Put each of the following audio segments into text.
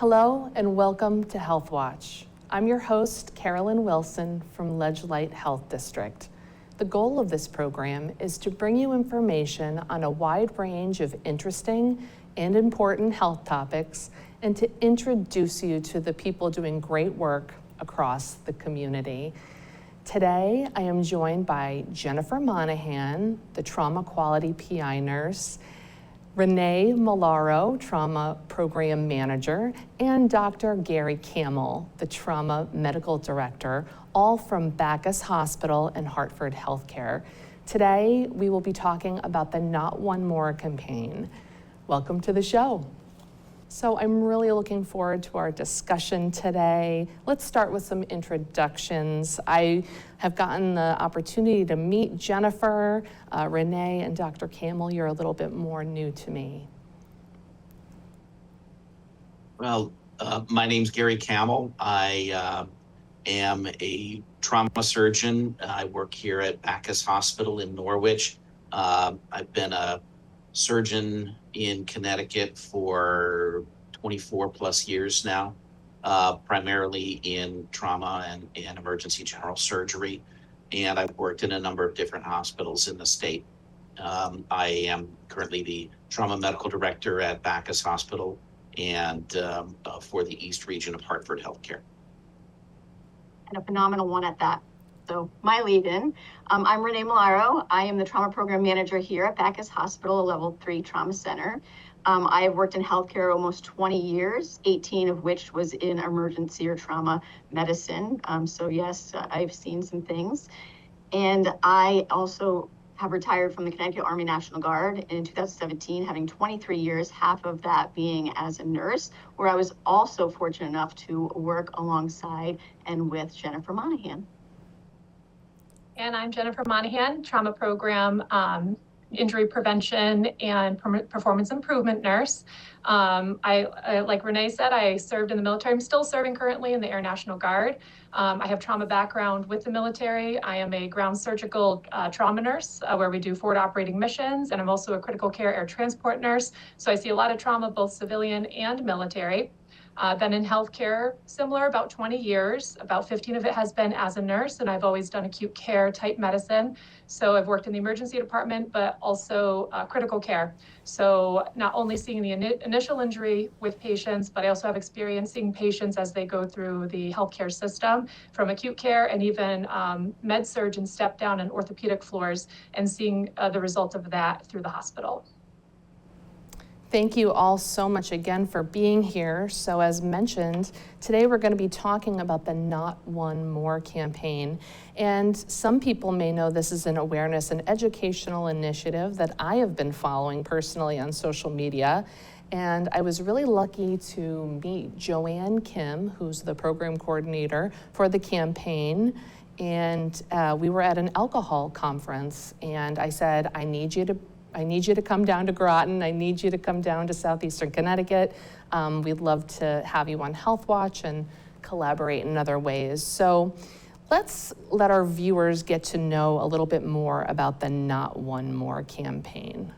Hello and welcome to Healthwatch. I'm your host, Carolyn Wilson from Light Health District. The goal of this program is to bring you information on a wide range of interesting and important health topics and to introduce you to the people doing great work across the community. Today, I am joined by Jennifer Monahan, the Trauma Quality PI Nurse, Renée Malaro, Trauma Program Manager, and Dr. Gary Kaml, the Trauma Medical Director, all from Backus Hospital and Hartford Healthcare. Today, we will be talking about the Not One More campaign. Welcome to the show. So I'm really looking forward to our discussion today. Let's start with some introductions. I have gotten the opportunity to meet Jennifer, Renée, and Dr. Kaml. You're a little bit more new to me. Well, my name's Gary Kaml. I am a trauma surgeon. I work here at Backus Hospital in Norwich. I've been a surgeon in Connecticut for 24 plus years now, primarily in trauma and emergency general surgery. And I've worked in a number of different hospitals in the state. I am currently the trauma medical director at Backus Hospital and for the East region of Hartford Healthcare. And a phenomenal one at that. So my lead-in, I'm Renée Malaro. I am the Trauma Program Manager here at Backus Hospital, a Level 3 Trauma Center. I have worked in healthcare almost 20 years, 18 of which was in emergency or trauma medicine. So yes, I've seen some things. And I also have retired from the Connecticut Army National Guard in 2017, having 23 years, half of that being as a nurse, where I was also fortunate enough to work alongside and with Jennifer Monahan. And I'm Jennifer Monahan, Trauma Program Injury Prevention and Performance Improvement Nurse. I like Renée said, I served in the military. I'm still serving currently in the Air National Guard. I have trauma background with the military. I am a ground surgical trauma nurse where we do forward operating missions, and I'm also a critical care air transport nurse. So I see a lot of trauma, both civilian and military. Been in healthcare, similar, about 20 years. About 15 of it has been as a nurse, and I've always done acute care type medicine. So I've worked in the emergency department, but also critical care. So not only seeing the initial injury with patients, but I also have experience seeing patients as they go through the healthcare system, from acute care and even med surg and step down and orthopedic floors, and seeing the result of that through the hospital. Thank you all so much again for being here. So as mentioned, today we're going to be talking about the Not One More campaign. And some people may know this is an awareness and educational initiative that I have been following personally on social media. And I was really lucky to meet Joanne Kim, who's the program coordinator for the campaign. And we were at an alcohol conference, and I said, I need you to come down to Groton. I need you to come down to Southeastern Connecticut. We'd love to have you on Healthwatch and collaborate in other ways. So let's let our viewers get to know a little bit more about the Not One More campaign.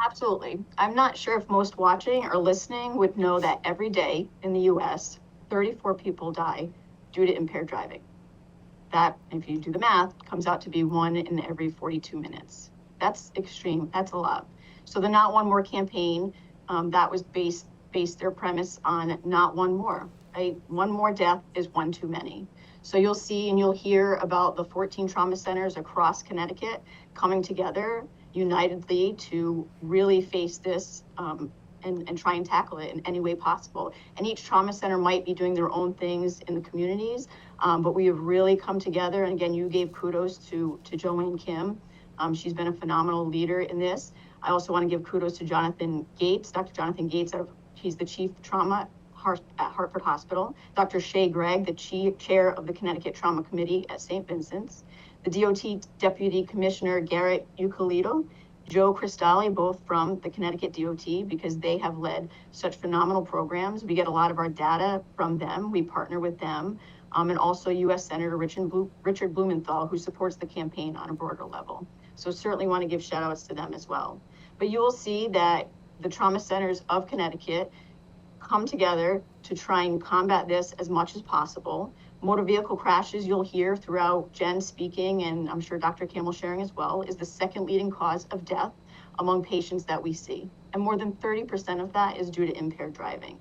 Absolutely. I'm not sure if most watching or listening would know that every day in the US, 34 people die due to impaired driving. That, if you do the math, comes out to be 1 in every 42 minutes. That's extreme. That's a lot. So the Not One More campaign, that was based their premise on not one more, right? One more death is one too many. So you'll see and you'll hear about the 14 trauma centers across Connecticut coming together unitedly to really face this and try and tackle it in any way possible. And each trauma center might be doing their own things in the communities, but we have really come together. And again, you gave kudos to Joanne Kim. She's been a phenomenal leader in this. I also want to give kudos to Jonathan Gates, Dr. Jonathan Gates. He's the chief trauma at Hartford Hospital. Dr. Shay Gregg, the chair of the Connecticut Trauma Committee at St. Vincent's. The DOT Deputy Commissioner Garrett Eucalito, Joe Cristalli, both from the Connecticut DOT, because they have led such phenomenal programs. We get a lot of our data from them. We partner with them. And also U.S. Senator Richard Blumenthal, who supports the campaign on a broader level. So certainly want to give shout outs to them as well. But you will see that the trauma centers of Connecticut come together to try and combat this as much as possible. Motor vehicle crashes, you'll hear throughout Jen speaking, and I'm sure Dr. Kaml sharing as well, is the second leading cause of death among patients that we see. And more than 30% of that is due to impaired driving.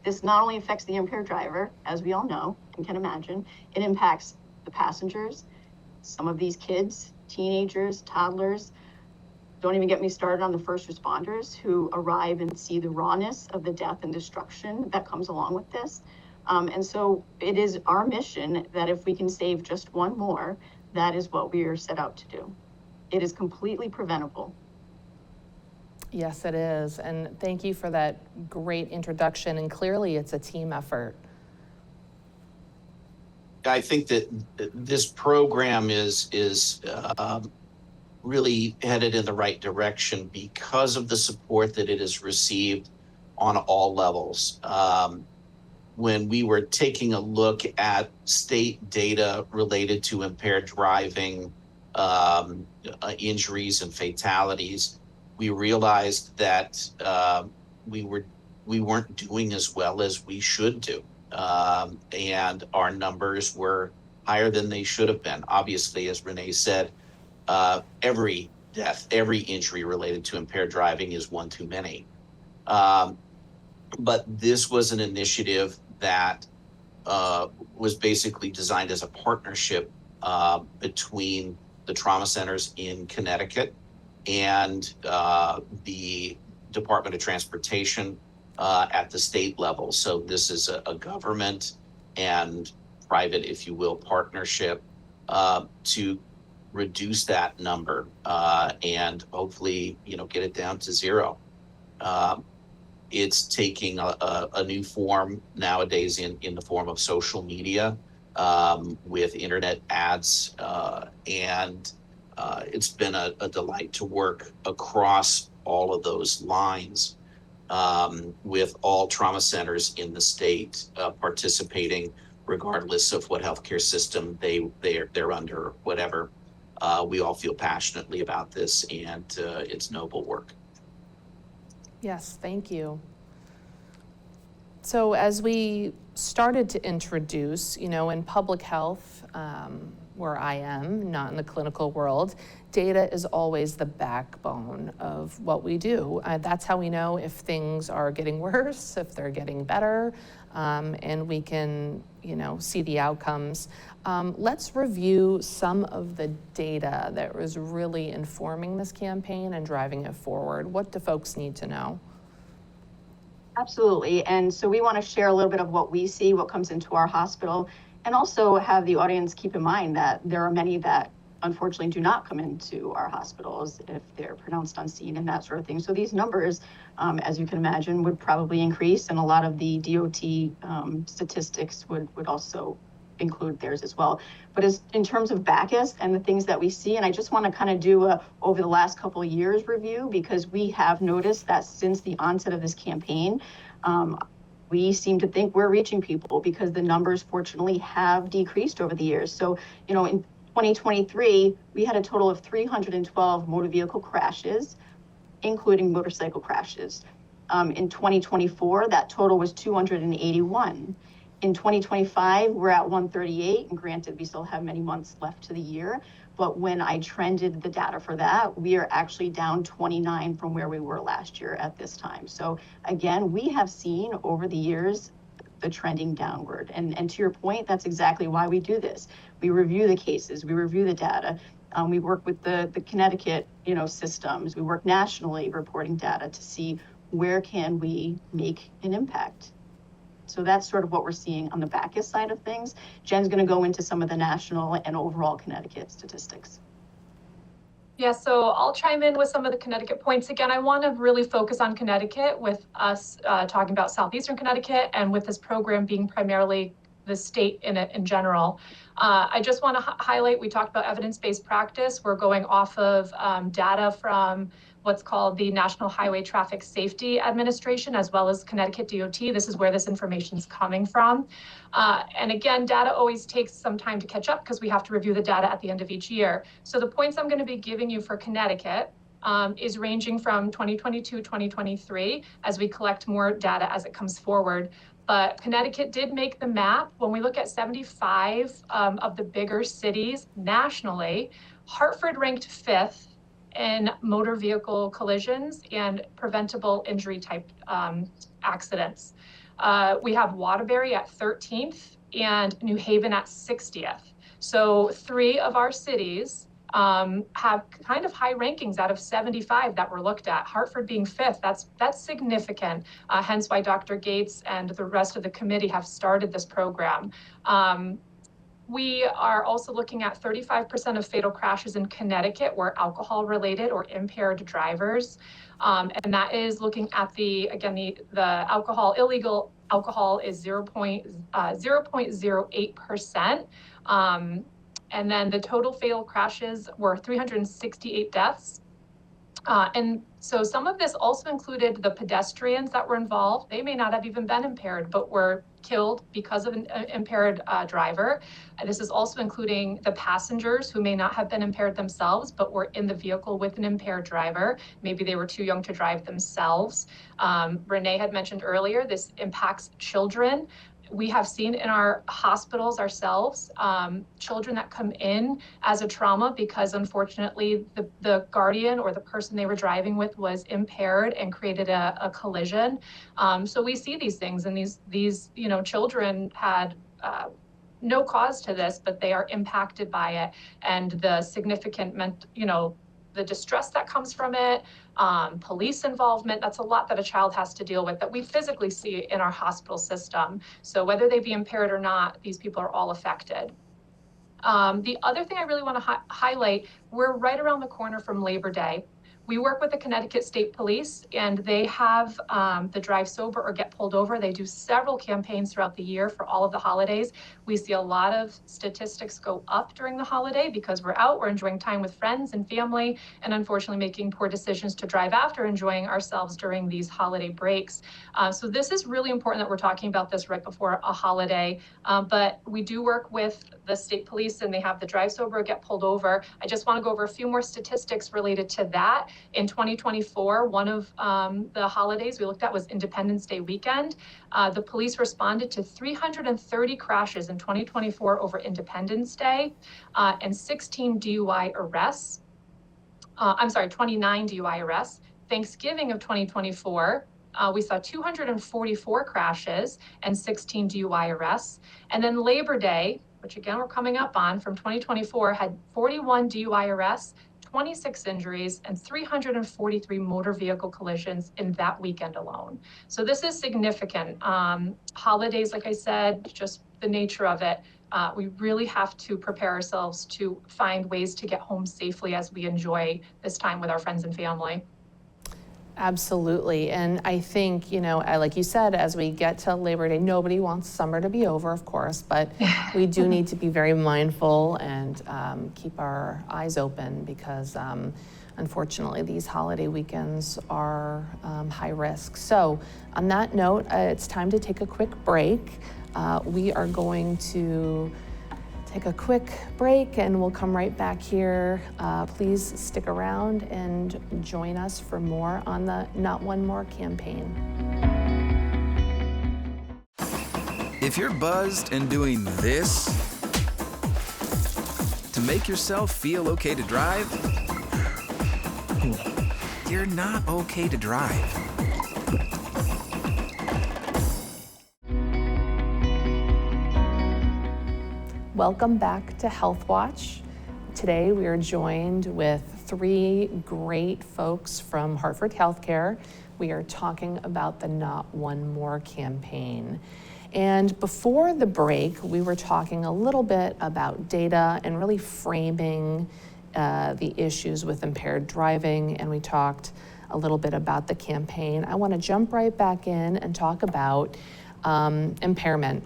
This not only affects the impaired driver, as we all know and can imagine, it impacts the passengers, some of these kids, teenagers, toddlers. Don't even get me started on the first responders who arrive and see the rawness of the death and destruction that comes along with this. And so it is our mission that if we can save just one more, that is what we are set out to do. It is completely preventable. Yes, it is. And thank you for that great introduction. And clearly it's a team effort. I think that this program is really headed in the right direction because of the support that it has received on all levels. When we were taking a look at state data related to impaired driving, injuries and fatalities, we realized that we weren't doing as well as we should do. And our numbers were higher than they should have been. Obviously, as Renée said, every death, every injury related to impaired driving is one too many. But this was an initiative that was basically designed as a partnership between the trauma centers in Connecticut and the Department of Transportation at the state level. So this is a government and private, if you will, partnership to reduce that number and hopefully, get it down to zero. It's taking a new form nowadays in the form of social media with internet ads, and it's been a delight to work across all of those lines with all trauma centers in the state participating, regardless of what healthcare system they're under, whatever. We all feel passionately about this, and it's noble work. Yes, thank you. So as we started to introduce, in public health, where I am, not in the clinical world, data is always the backbone of what we do. That's how we know if things are getting worse, if they're getting better, and we can, see the outcomes. Let's review some of the data that was really informing this campaign and driving it forward. What do folks need to know? Absolutely. And so we want to share a little bit of what we see, what comes into our hospital, and also have the audience keep in mind that there are many that unfortunately do not come into our hospitals if they're pronounced unseen and that sort of thing. So these numbers, as you can imagine, would probably increase, and a lot of the DOT statistics would also include theirs as well. But as in terms of Backus and the things that we see, and I just want to kind of do a over the last couple of years review, because we have noticed that since the onset of this campaign, we seem to think we're reaching people because the numbers fortunately have decreased over the years. So, in 2023, we had a total of 312 motor vehicle crashes, including motorcycle crashes. In 2024, that total was 281. In 2025, we're at 138, and granted, we still have many months left to the year, but when I trended the data for that, we are actually down 29 from where we were last year at this time. So again, we have seen over the years the trending downward. And to your point, that's exactly why we do this. We review the cases, we review the data. We work with the Connecticut, systems. We work nationally reporting data to see where can we make an impact. So that's sort of what we're seeing on the Backus side of things. Jen's going to go into some of the national and overall Connecticut statistics. Yeah, so I'll chime in with some of the Connecticut points. Again, I want to really focus on Connecticut with us talking about Southeastern Connecticut, and with this program being primarily the state in general. I just want to highlight, we talked about evidence-based practice. We're going off of data from what's called the National Highway Traffic Safety Administration, as well as Connecticut DOT. This is where this information is coming from. And again, data always takes some time to catch up because we have to review the data at the end of each year. So the points I'm going to be giving you for Connecticut is ranging from 2022, 2023, as we collect more data as it comes forward. But Connecticut did make the map. When we look at 75 of the bigger cities nationally, Hartford ranked 5th in motor vehicle collisions and preventable injury type accidents. We have Waterbury at 13th and New Haven at 60th. So 3 of our cities have kind of high rankings out of 75 that were looked at. Hartford being 5th, that's significant. Hence why Dr. Gates and the rest of the committee have started this program. We are also looking at 35% of fatal crashes in Connecticut were alcohol related or impaired drivers. And that is looking at the alcohol, illegal alcohol is 0.08%. And then the total fatal crashes were 368 deaths. And so some of this also included the pedestrians that were involved. They may not have even been impaired, but were killed because of an impaired driver. And this is also including the passengers who may not have been impaired themselves, but were in the vehicle with an impaired driver. Maybe they were too young to drive themselves. Renee had mentioned earlier, this impacts children. We have seen in our hospitals ourselves, children that come in as a trauma because unfortunately the guardian or the person they were driving with was impaired and created a collision. So we see these things, and these children had no cause to this, but they are impacted by it, and the significant the distress that comes from it, police involvement, that's a lot that a child has to deal with that we physically see in our hospital system. So whether they be impaired or not, these people are all affected. The other thing I really want to highlight, we're right around the corner from Labor Day. We work with the Connecticut State Police, and they have the Drive Sober or Get Pulled Over. They do several campaigns throughout the year for all of the holidays. We see a lot of statistics go up during the holiday because we're out, we're enjoying time with friends and family, and unfortunately making poor decisions to drive after enjoying ourselves during these holiday breaks. So this is really important that we're talking about this right before a holiday, but we do work with the state police, and they have the Drive Sober or Get Pulled Over. I just want to go over a few more statistics related to that. In 2024, one of the holidays we looked at was Independence Day weekend. The police responded to 330 crashes in 2024 over Independence Day, and 16 DUI arrests. 29 DUI arrests. Thanksgiving of 2024, we saw 244 crashes and 16 DUI arrests. And then Labor Day, which again we're coming up on, from 2024, had 41 DUI arrests, 26 injuries, and 343 motor vehicle collisions in that weekend alone. So this is significant. Holidays, like I said, just the nature of it, we really have to prepare ourselves to find ways to get home safely as we enjoy this time with our friends and family. Absolutely. And I think, like you said, as we get to Labor Day, nobody wants summer to be over, of course, but we do need to be very mindful and keep our eyes open because unfortunately these holiday weekends are high risk. So on that note, it's time to take a quick break. We are going to take a quick break and we'll come right back here. Please stick around and join us for more on the Not One More campaign. If you're buzzed and doing this to make yourself feel okay to drive, you're not okay to drive. Welcome back to Healthwatch. Today we are joined with 3 great folks from Hartford Healthcare. We are talking about the Not One More campaign. And before the break, we were talking a little bit about data and really framing the issues with impaired driving, and we talked a little bit about the campaign. I want to jump right back in and talk about impairment.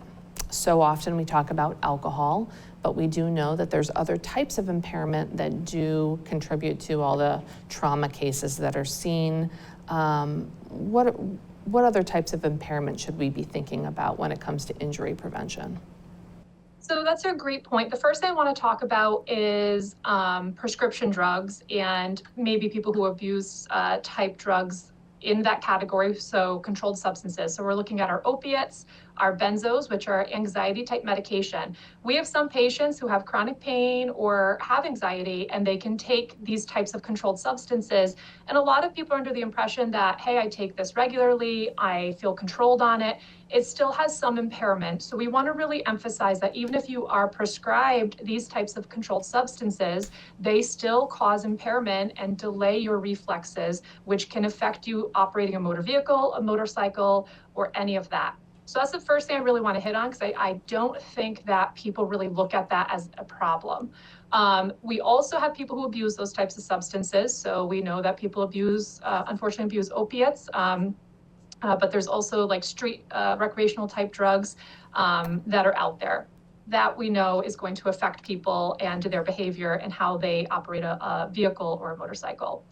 So often we talk about alcohol, but we do know that there's other types of impairment that do contribute to all the trauma cases that are seen. What other types of impairment should we be thinking about when it comes to injury prevention? So that's a great point. The first thing I want to talk about is prescription drugs and maybe people who abuse type drugs in that category, so controlled substances. So we're looking at our opiates, our benzos, which are anxiety type medication. We have some patients who have chronic pain or have anxiety, and they can take these types of controlled substances. And a lot of people are under the impression that, hey, I take this regularly, I feel controlled on it. It still has some impairment. So we want to really emphasize that even if you are prescribed these types of controlled substances, they still cause impairment and delay your reflexes, which can affect you operating a motor vehicle, a motorcycle, or any of that. So that's the first thing I really want to hit on, because I don't think that people really look at that as a problem. We also have people who abuse those types of substances. So we know that people unfortunately abuse opiates. But there's also like street recreational type drugs that are out there that we know is going to affect people and their behavior and how they operate a vehicle or a motorcycle.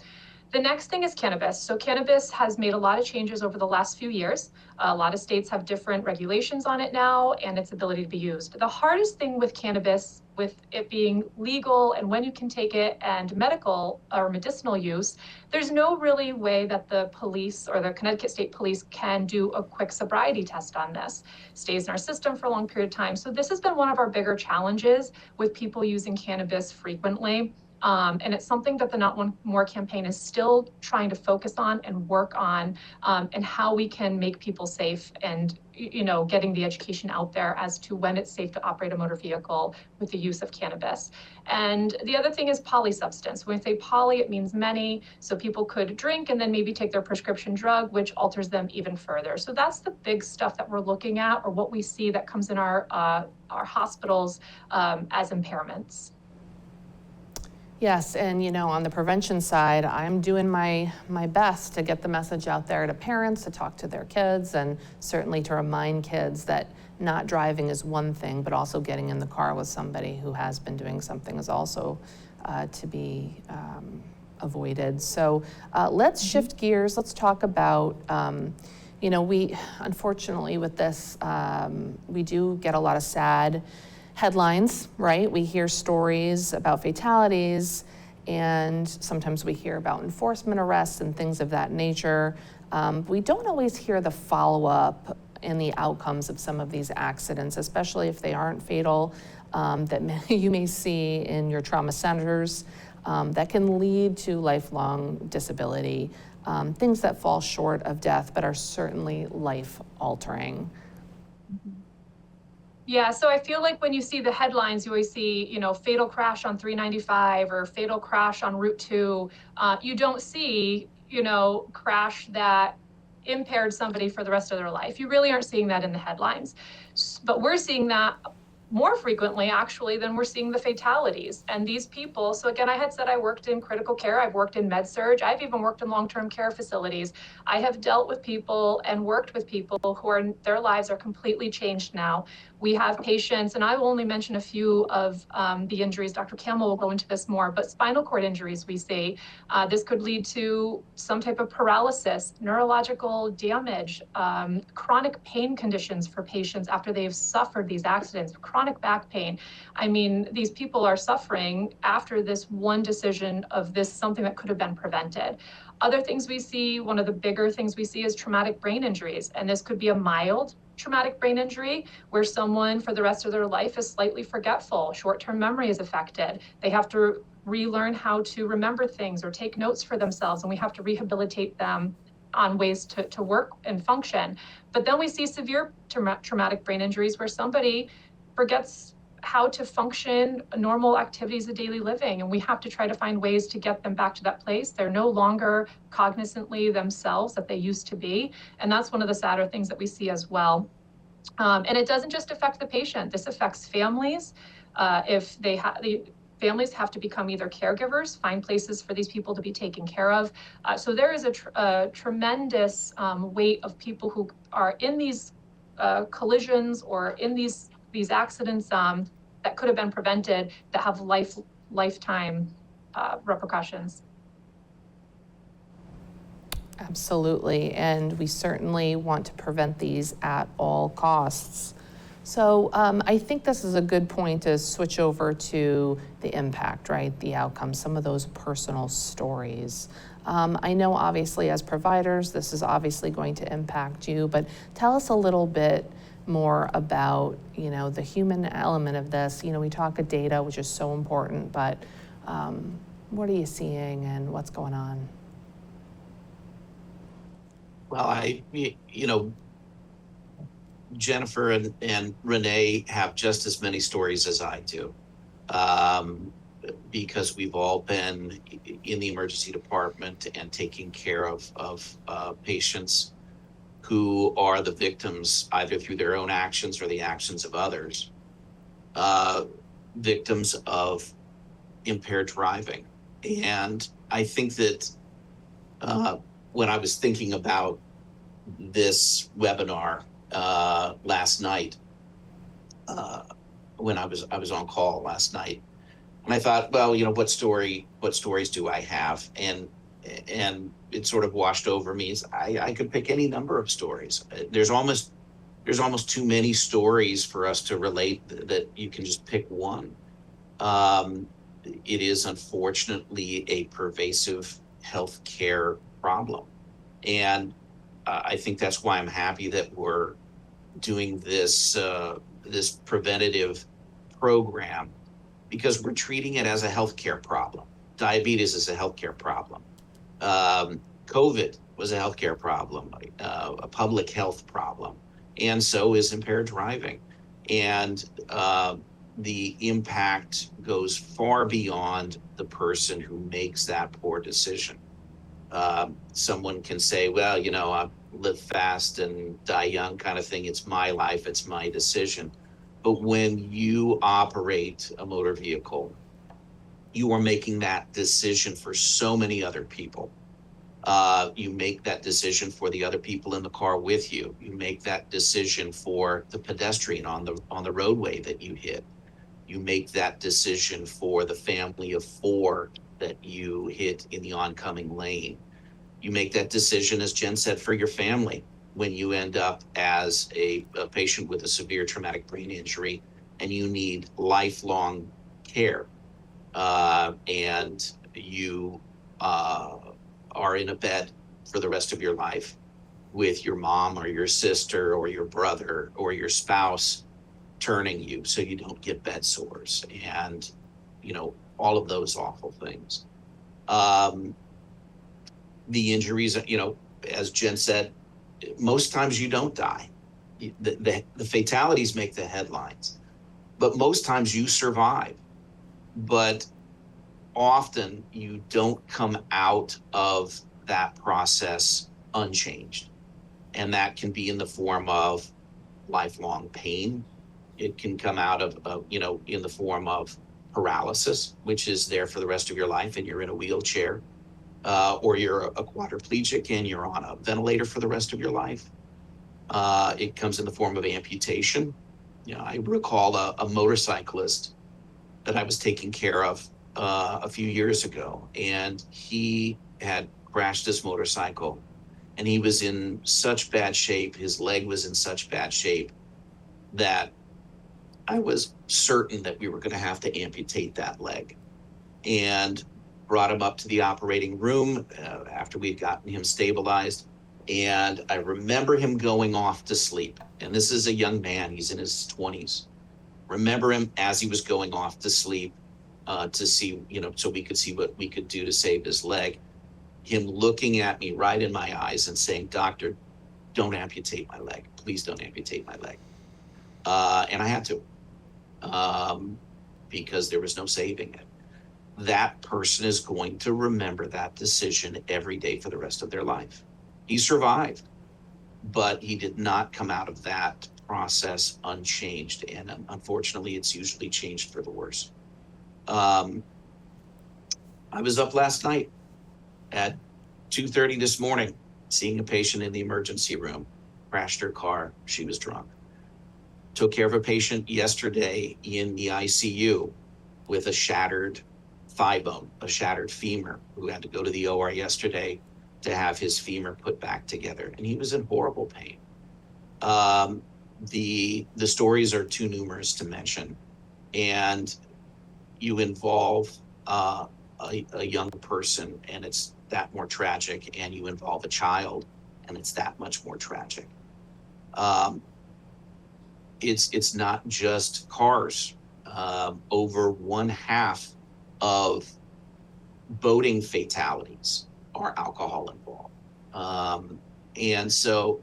The next thing is cannabis. So cannabis has made a lot of changes over the last few years. A lot of states have different regulations on it now and its ability to be used. The hardest thing with cannabis, with it being legal and when you can take it and medical or medicinal use, there's no really way that the police or the Connecticut State Police can do a quick sobriety test on this. It stays in our system for a long period of time. So this has been one of our bigger challenges with people using cannabis frequently. And it's something that the Not One More campaign is still trying to focus on and work on, and how we can make people safe and, getting the education out there as to when it's safe to operate a motor vehicle with the use of cannabis. And the other thing is polysubstance. When we say poly, it means many. So people could drink and then maybe take their prescription drug, which alters them even further. So that's the big stuff that we're looking at, or what we see that comes in our hospitals as impairments. Yes, and on the prevention side, I'm doing my best to get the message out there to parents, to talk to their kids, and certainly to remind kids that not driving is one thing, but also getting in the car with somebody who has been doing something is also to be avoided. So let's shift gears. Let's talk about, we, unfortunately with this, we do get a lot of sad headlines, right? We hear stories about fatalities, and sometimes we hear about enforcement arrests and things of that nature. We don't always hear the follow-up and the outcomes of some of these accidents, especially if they aren't fatal, that you may see in your trauma centers, that can lead to lifelong disability, things that fall short of death but are certainly life-altering. Yeah, so I feel like when you see the headlines, you always see, fatal crash on 395 or fatal crash on Route 2. You don't see, crash that impaired somebody for the rest of their life. You really aren't seeing that in the headlines. But we're seeing that more frequently, actually, than we're seeing the fatalities. And these people, so again, I had said I worked in critical care, I've worked in med-surg, I've even worked in long-term care facilities. I have dealt with people and worked with people who their lives are completely changed now. We have patients, and I will only mention a few of the injuries. Dr. Kaml will go into this more, but spinal cord injuries we see. This could lead to some type of paralysis, neurological damage, chronic pain conditions for patients after they've suffered these accidents, chronic back pain. I mean, these people are suffering after this one decision of this, something that could have been prevented. Other things we see, one of the bigger things we see is traumatic brain injuries, and this could be a mild traumatic brain injury where someone for the rest of their life is slightly forgetful, short-term memory is affected. They have to relearn how to remember things or take notes for themselves, and we have to rehabilitate them on ways to work and function. But then we see severe traumatic brain injuries where somebody forgets how to function normal activities of daily living, and we have to try to find ways to get them back to that place. They're no longer cognizantly themselves that they used to be, and that's one of the sadder things that we see as well. And it doesn't just affect the patient. This affects families. If the families have to become either caregivers, find places for these people to be taken care of. So there is a tremendous weight of people who are in these collisions or in these accidents that could have been prevented that have lifetime repercussions. Absolutely, and we certainly want to prevent these at all costs. So I think this is a good point to switch over to the impact, right? The outcome, some of those personal stories. I know obviously as providers, this is obviously going to impact you, but tell us a little bit more about, the human element of this. We talk of data, which is so important, but what are you seeing and what's going on? Well, Jennifer and Renee have just as many stories as I do, because we've all been in the emergency department and taking care of patients who are the victims either through their own actions or the actions of others, victims of impaired driving. And I think that when I was thinking about this webinar last night, when I was on call last night, and I thought, well, what stories do I have? And it sort of washed over me. I could pick any number of stories. There's almost too many stories for us to relate that you can just pick one. It is unfortunately a pervasive healthcare problem, and I think that's why I'm happy that we're doing this this preventative program, because we're treating it as a healthcare problem. Diabetes is a healthcare problem. COVID was a healthcare problem, a public health problem, and so is impaired driving. And the impact goes far beyond the person who makes that poor decision. Someone can say, well, I live fast and die young kind of thing. It's my life, it's my decision. But when you operate a motor vehicle, you are making that decision for so many other people. You make that decision for the other people in the car with you. You make that decision for the pedestrian on the roadway that you hit. You make that decision for the family of four that you hit in the oncoming lane. You make that decision, as Jen said, for your family when you end up as a patient with a severe traumatic brain injury and you need lifelong care, and you are in a bed for the rest of your life with your mom or your sister or your brother or your spouse turning you so you don't get bed sores and all of those awful things. The injuries, as Jen said, most times you don't die. The fatalities make the headlines, but most times you survive. But often you don't come out of that process unchanged. And that can be in the form of lifelong pain. It can come out of in the form of paralysis, which is there for the rest of your life and you're in a wheelchair, or you're a quadriplegic and you're on a ventilator for the rest of your life. It comes in the form of amputation. I recall a motorcyclist that I was taking care of a few years ago, and he had crashed his motorcycle and he was in such bad shape, his leg was in such bad shape that I was certain that we were going to have to amputate that leg, and brought him up to the operating room after we'd gotten him stabilized. And I remember him going off to sleep. And this is a young man, he's in his 20s. Remember him as he was going off to sleep to see, so we could see what we could do to save his leg. Him looking at me right in my eyes and saying, "Doctor, don't amputate my leg. Please don't amputate my leg." And I had to, because there was no saving it. That person is going to remember that decision every day for the rest of their life. He survived, but he did not come out of that process unchanged. And unfortunately, it's usually changed for the worse. I was up last night at 2:30 this morning, seeing a patient in the emergency room, crashed her car. She was drunk. Took care of a patient yesterday in the ICU with a shattered thigh bone, a shattered femur, who had to go to the OR yesterday to have his femur put back together. And he was in horrible pain. the stories are too numerous to mention, and you involve a young person, and it's that more tragic, and you involve a child, and it's that much more tragic. It's not just cars. Over one half of boating fatalities are alcohol involved. And so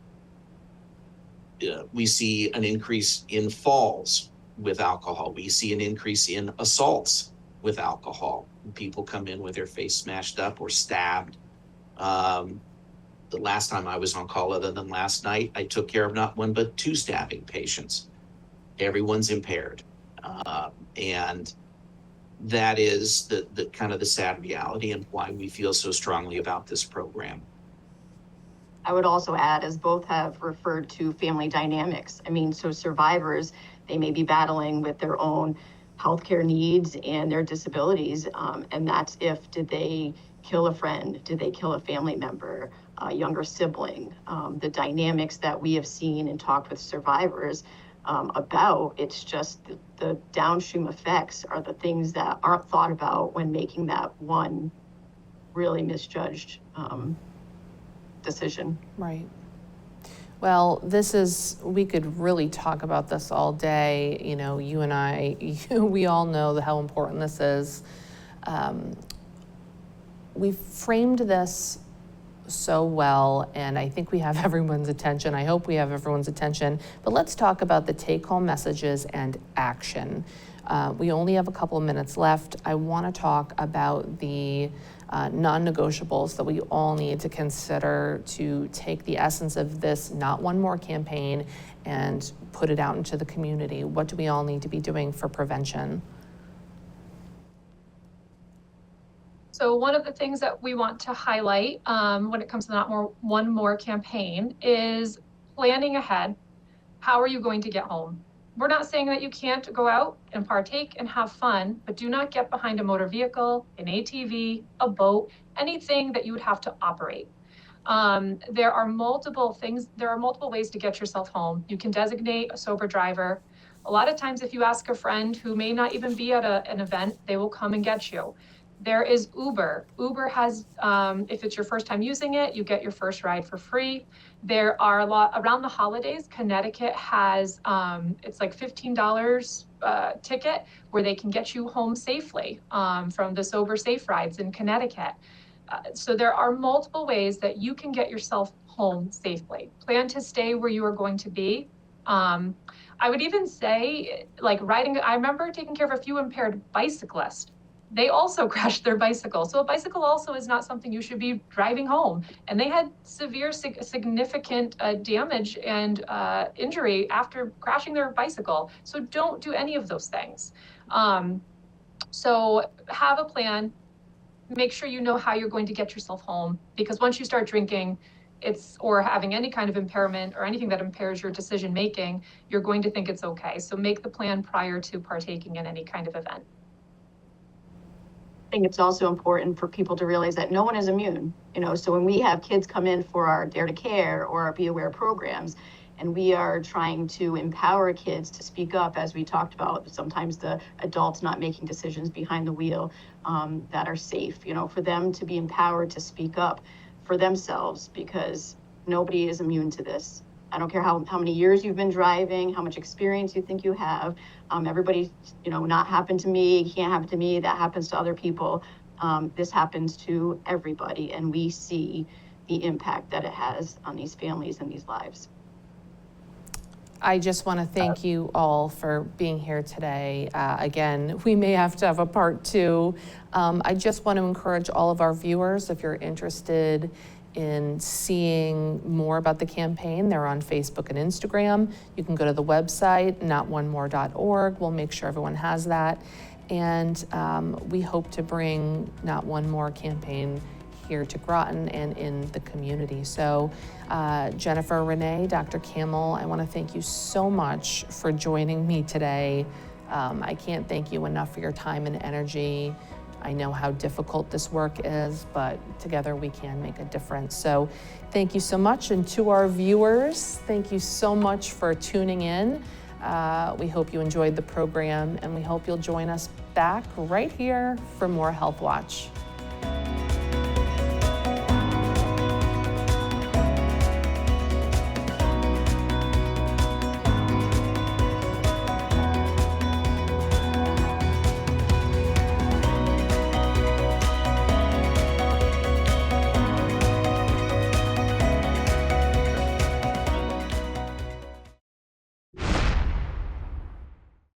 we see an increase in falls with alcohol. We see an increase in assaults with alcohol. People come in with their face smashed up or stabbed. The last time I was on call, other than last night, I took care of not one but 2 stabbing patients. Everyone's impaired. And that is the kind of the sad reality and why we feel so strongly about this program. I would also add, as both have referred to, family dynamics. I mean, so survivors, they may be battling with their own healthcare needs and their disabilities. And that's did they kill a friend? Did they kill a family member, a younger sibling? The dynamics that we have seen and talked with survivors about, it's just the downstream effects are the things that aren't thought about when making that one really misjudged decision. Right. Well, we could really talk about this all day. You know, you and I, we all know how important this is. We've framed this so well, and I think we have everyone's attention. I hope we have everyone's attention. But let's talk about the take-home messages and action. We only have a couple of minutes left. I want to talk about the non-negotiables that we all need to consider to take the essence of this Not One More campaign and put it out into the community. What do we all need to be doing for prevention? So one of the things that we want to highlight when it comes to the Not One More campaign is planning ahead. How are you going to get home? We're not saying that you can't go out and partake and have fun, but do not get behind a motor vehicle, an ATV, a boat, anything that you would have to operate. There are multiple ways to get yourself home. You can designate a sober driver. A lot of times if you ask a friend who may not even be at an event, they will come and get you. There is Uber. Uber has, if it's your first time using it, you get your first ride for free. There are a lot, around the holidays, Connecticut has, it's like $15 ticket where they can get you home safely from the Sober Safe Rides in Connecticut. So there are multiple ways that you can get yourself home safely. Plan to stay where you are going to be. I would even say, like riding, I remember taking care of a few impaired bicyclists. They also crashed their bicycle. So a bicycle also is not something you should be driving home. And they had severe, significant damage and injury after crashing their bicycle. So don't do any of those things. So have a plan. Make sure you know how you're going to get yourself home, because once you start drinking, or having any kind of impairment or anything that impairs your decision making, you're going to think it's okay. So make the plan prior to partaking in any kind of event. I think it's also important for people to realize that no one is immune. So when we have kids come in for our Dare to Care or our Be Aware programs, and we are trying to empower kids to speak up, as we talked about, sometimes the adults not making decisions behind the wheel that are safe, for them to be empowered to speak up for themselves, because nobody is immune to this. I don't care how many years you've been driving, how much experience you think you have. Everybody, not happened to me, can't happen to me, that happens to other people. This happens to everybody, and we see the impact that it has on these families and these lives. I just want to thank you all for being here today. Again, we may have to have a part 2. I just want to encourage all of our viewers, if you're interested in seeing more about the campaign, they're on Facebook and Instagram. You can go to the website, notonemore.org. We'll make sure everyone has that. And we hope to bring Not One More campaign here to Groton and in the community. So Jennifer, Renée, Dr. Kaml, I want to thank you so much for joining me today. I can't thank you enough for your time and energy. I know how difficult this work is, but together we can make a difference. So thank you so much. And to our viewers, thank you so much for tuning in. We hope you enjoyed the program, and we hope you'll join us back right here for more Health Watch.